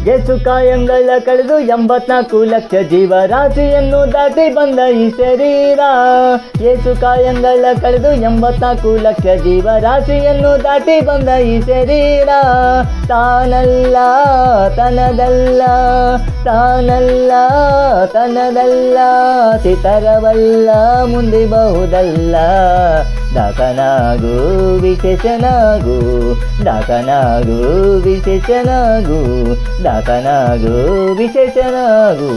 ಯೇಸು ಕಾಯಂಗಳ ಕಳೆದು 84 ಲಕ್ಷ ಜೀವರಾಶಿಯನ್ನು ದಾಟಿ ಬಂದ ಈ ಶರೀರ. ಯೇಸು ಕಾಯಂಗಳ ಕಳೆದು 84 ಲಕ್ಷ ಜೀವರಾಶಿಯನ್ನು ದಾಟಿ ಬಂದ ಈ ಶರೀರ. ತಾನಲ್ಲ ತನದಲ್ಲ, ತಾನಲ್ಲ ತನದಲ್ಲ, ಸಿತರವಲ್ಲ ಮುಂದೆ ಬಹುದಲ್ಲ. ದಾಸನಾಗು ವಿಶೇಷನಾಗು, ದಾಸನಾಗು ವಿಶೇಷನಾಗು, ದಾಸನಾಗು ವಿಶೇಷನಾಗು.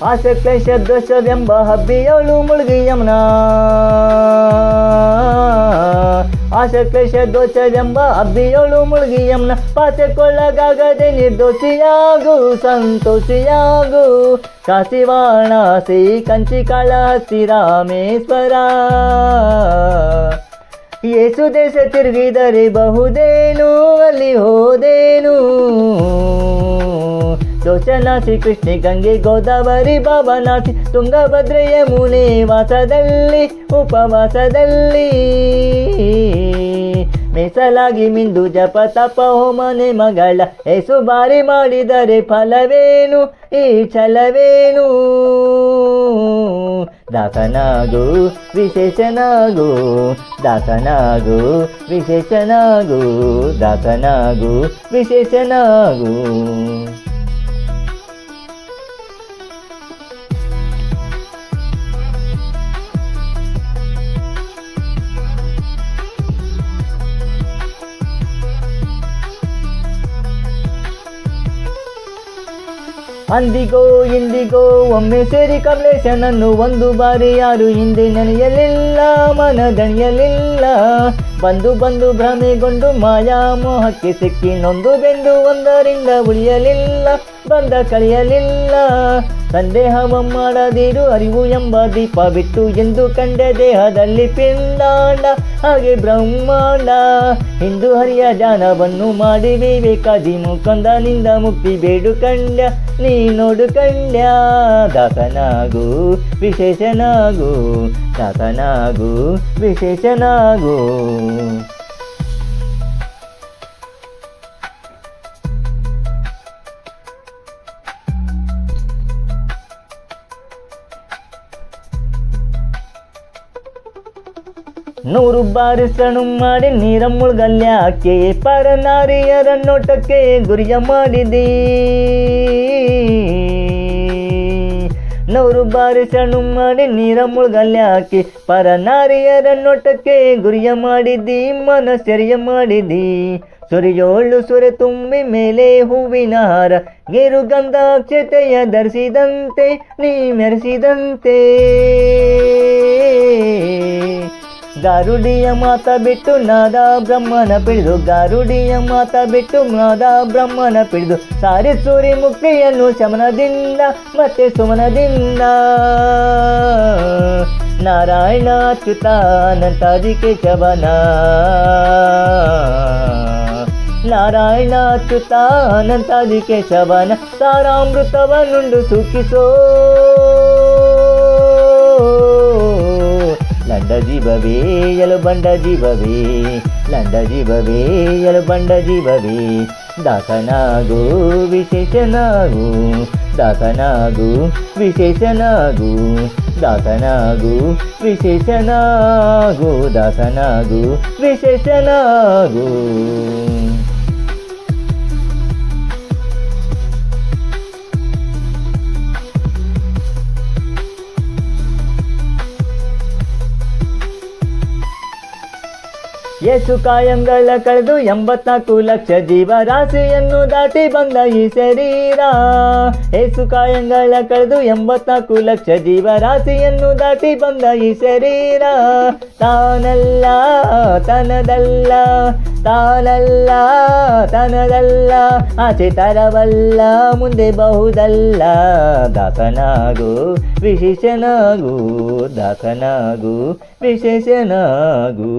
ಆಸೆ ಕ್ಲೇಶ ದೋಷವೆಂಬ ಹಬ್ಬಿಯಳು ಮುಳುಗಿ ಯಮುನಾ. ಆಸೆ ಕ್ಲೇಶ ದೋಷವೆಂಬ ಹಬ್ಬಿಯಳು ಮುಳುಗಿ ಯಮುನಾ. ಪಾಸಕ್ಕೊಳಗಾಗದೆ ನಿರ್ದೋಷಿಯಾಗು, ಸಂತೋಷಿಯಾಗು. ಕಾಶಿವಾರಣಾಸಿ ಕಂಚಿ ಕಾಳಹಸ್ತಿ ರಾಮೇಶ್ವರ. ಯೇಸು ದೇಶ ತಿರುಗಿದರೆ ಬಹುದೇನು, ಅಲ್ಲಿ ಹೋದೇನು. ದೋಷನಾಸಿ ಕೃಷ್ಣೆ ಗಂಗೆ ಗೋದಾವರಿ ಬಾಬನಾಸಿ ತುಂಗಭದ್ರೆ ಯಮುನೆ ವಾಸದಲ್ಲಿ ಉಪವಾಸದಲ್ಲಿ. ಮೀಸಲಾಗಿ ಮಿಂದು ಜಪ ತಪ ಹೋಮನೆ ಮಗಳ. ಏಸು ಬಾರಿ ಮಾಡಿದರೆ ಫಲವೇನು, ಈ ಛಲವೇನು. ದಾಸನಾಗು ವಿಶೇಷನಾಗು, ದಾಸನಾಗು ವಿಶೇಷನಾಗು, ದಾಸನಾಗು ವಿಶೇಷನಾಗು. ಅಂದಿಗೋ ಇಂದಿಗೋ ಒಮ್ಮೆ ಸೇರಿ ಕಮಲೇಶನನ್ನು ಒಂದು ಬಾರಿ ಯಾರು ಹಿಂದೆ ನೆನೆಯಲಿಲ್ಲ, ಮನದಣಿಯಲಿಲ್ಲ. ಬಂದು ಬಂದು ಭ್ರಮೆಗೊಂಡು ಮಾಯಾ ಮೋಹಕ್ಕೆ ಸಿಕ್ಕಿ ನೊಂದು ಬೆಂದು ಒಂದರಿಂದ ಉಳಿಯಲಿಲ್ಲ, ಬಂದ ಕಳೆಯಲಿಲ್ಲ. ಸಂದೇಹವ ಮಾಡದಿರು, ಅರಿವು ಎಂಬ ದೀಪ ಬಿಟ್ಟು ಎಂದು ಕಂಡೆ ದೇಹದಲ್ಲಿ ಪಿಂಡಾಂಡ, ಹಾಗೆ ಬ್ರಹ್ಮಾಂಡ. ಹಿಂದೂ ಹರಿಯ ಜಾನವನ್ನು ಮಾಡಿ ವಿವೇಕಾದಿ ಮುಕಂದನಿಂದ ಮುಕ್ತಿ ಬೇಡು ಕಂಡ್ಯ, ನೀ ನೋಡು ಕಂಡ್ಯ. ದಾಸನಾಗು ವಿಶೇಷನಾಗು, ದಾಸನಾಗು ವಿಶೇಷನಾಗು. ನೂರು ಬಾರಿ ಸಣು ಮಾಡಿ ನೀರ ಮುಳುಗಲ್ಯಾಕೆ, ಪರನಾರಿಯರ ನೋಟಕ್ಕೆ ಗುರಿಯ ಮಾಡಿದಿ. ನೂರು ಬಾರಿ ಸಣು ಮಾಡಿ ನೀರ ಮುಳುಗಲ್ಯಾಕೆ, ಪರನಾರಿಯರ ನೋಟಕ್ಕೆ ಗುರಿಯ ಮಾಡಿದಿ. ಮನಸ್ಸೆರಿಯ ಮಾಡಿದಿ. ಸುರಿಯೋಳು ಸುರೆ ತುಂಬಿ ಮೇಲೆ ಹೂವಿನ ಹಾರ, ಗೇರು ಗಂಧ ಅಕ್ಷತೆಯ ಧರಿಸಿದಂತೆ ನೀ ಮೆರೆಸಿದಂತೆ. ಗಾರುಡಿಯ ಮಾತ ಬಿಟ್ಟು ನಾದ ಬ್ರಹ್ಮನ ಪಿಡಿದು, ಗಾರುಡಿಯ ಮಾತ ಬಿಟ್ಟು ನಾದ ಬ್ರಹ್ಮನ ಪಿಡಿದು. ಸಾರಿಸೂರಿ ಮುಕ್ತಿಯನ್ನು ಶಮನದಿಂದ ಮತ್ತೆ ಸುಮನದಿಂದ. ನಾರಾಯಣ ಅಚ್ಯುತ ಅನಂತಾದಿ ಕೇಶವನ, ನಾರಾಯಣ ಅಚ್ಯುತ ಅನಂತಾದಿ ಕೇಶವನ. ಸಾರಾಮೃತವನ್ನುಂಡು ಸುಖಿಸೋ ಲಂಡ ಜೀವವೇ ಎಲು ಬಂಡ ಜೀವವೇ, ಲಂಡ ಜೀವವೇ ಎಲು ಬಂಡ ಜೀವವೇ. ದಾಸನಾಗು ವಿಶೇಷನಾಗು, ದಾಸನಾಗು ವಿಶೇಷನಾಗು, ದಾಸನಾಗು ವಿಶೇಷನಾಗು, ದಾಸನಾಗು ವಿಶೇಷನಾಗು. ಯೇಸು ಕಾಯಂಗಳ ಕಳೆದು 84 ಲಕ್ಷ ಜೀವರಾಶಿಯನ್ನು ದಾಟಿ ಬಂದ ಈ ಶರೀರ. ಯೇಸು ಕಾಯಂಗಳ ಕಳೆದು 84 ಲಕ್ಷ ಜೀವರಾಶಿಯನ್ನು ದಾಟಿ ಬಂದ ಈ ಶರೀರ. ತಾನಲ್ಲ ತನದಲ್ಲ, ತಾನಲ್ಲ ತನದಲ್ಲ, ಆಚೆ ತರವಲ್ಲ ಮುಂದೆ ಬಹುದಲ್ಲ. ದಾಸನಾಗು ವಿಶೇಷನಾಗು, ದಾಸನಾಗು ವಿಶೇಷನಾಗು.